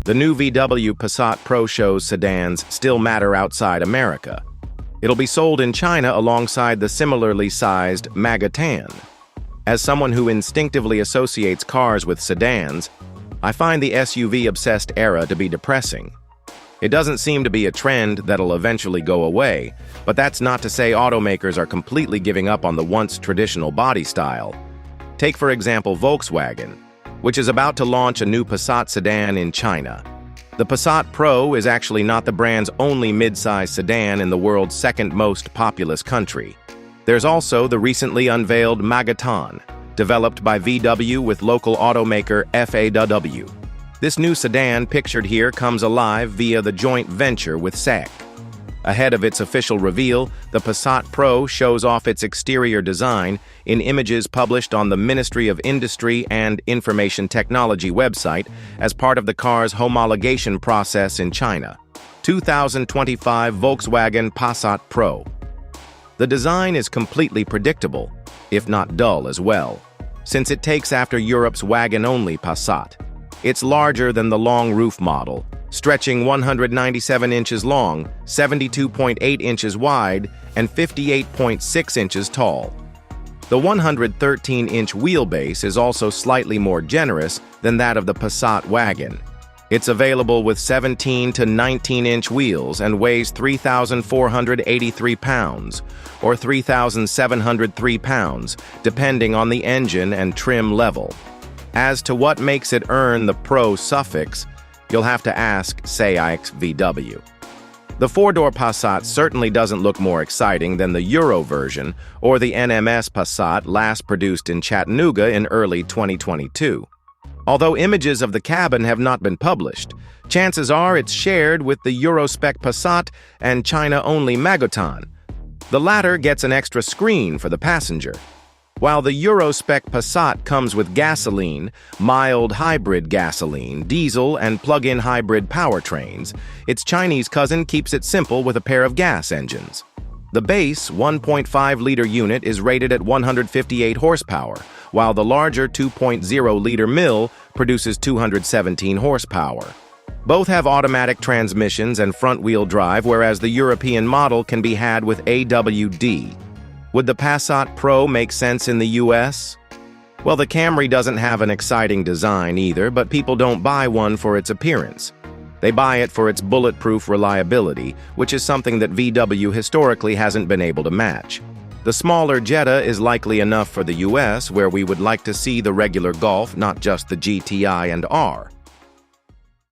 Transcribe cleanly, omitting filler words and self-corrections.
The new VW Passat Pro shows sedans still matter outside America. It'll be sold in China alongside the similarly sized Magotan. As someone who instinctively associates cars with sedans, I find the SUV-obsessed era to be depressing. It doesn't seem to be a trend that'll eventually go away, but that's not to say automakers are completely giving up on the once traditional body style. Take, for example, Volkswagen, which is about to launch a new Passat sedan in China. The Passat Pro is actually not the brand's only midsize sedan in the world's second most populous country. There's also the recently unveiled Magotan, developed by VW with local automaker FAW. This new sedan pictured here comes alive via the joint venture with SAIC. Ahead of its official reveal, the Passat Pro shows off its exterior design in images published on the Ministry of Industry and Information Technology website as part of the car's homologation process in China. 2025 Volkswagen Passat Pro. The design is completely predictable, if not dull as well, since it takes after Europe's wagon-only Passat. It's larger than the long roof model, stretching 197 inches long, 72.8 inches wide, and 58.6 inches tall. The 113-inch wheelbase is also slightly more generous than that of the Passat wagon. It's available with 17 to 19-inch wheels and weighs 3,483 pounds, or 3,703 pounds, depending on the engine and trim level. As to what makes it earn the Pro suffix, you'll have to ask SAIC VW. The four-door Passat certainly doesn't look more exciting than the Euro version or the NMS Passat last produced in Chattanooga in early 2022. Although images of the cabin have not been published, chances are it's shared with the Euro-spec Passat and China-only Magotan. The latter gets an extra screen for the passenger. While the Euro-spec Passat comes with gasoline, mild hybrid gasoline, diesel, and plug-in hybrid powertrains, its Chinese cousin keeps it simple with a pair of gas engines. The base 1.5-liter unit is rated at 158 horsepower, while the larger 2.0-liter mill produces 217 horsepower. Both have automatic transmissions and front-wheel drive, whereas the European model can be had with AWD. Would the Passat Pro make sense in the US? Well, the Camry doesn't have an exciting design either, but people don't buy one for its appearance. They buy it for its bulletproof reliability, which is something that VW historically hasn't been able to match. The smaller Jetta is likely enough for the US, where we would like to see the regular Golf, not just the GTI and R.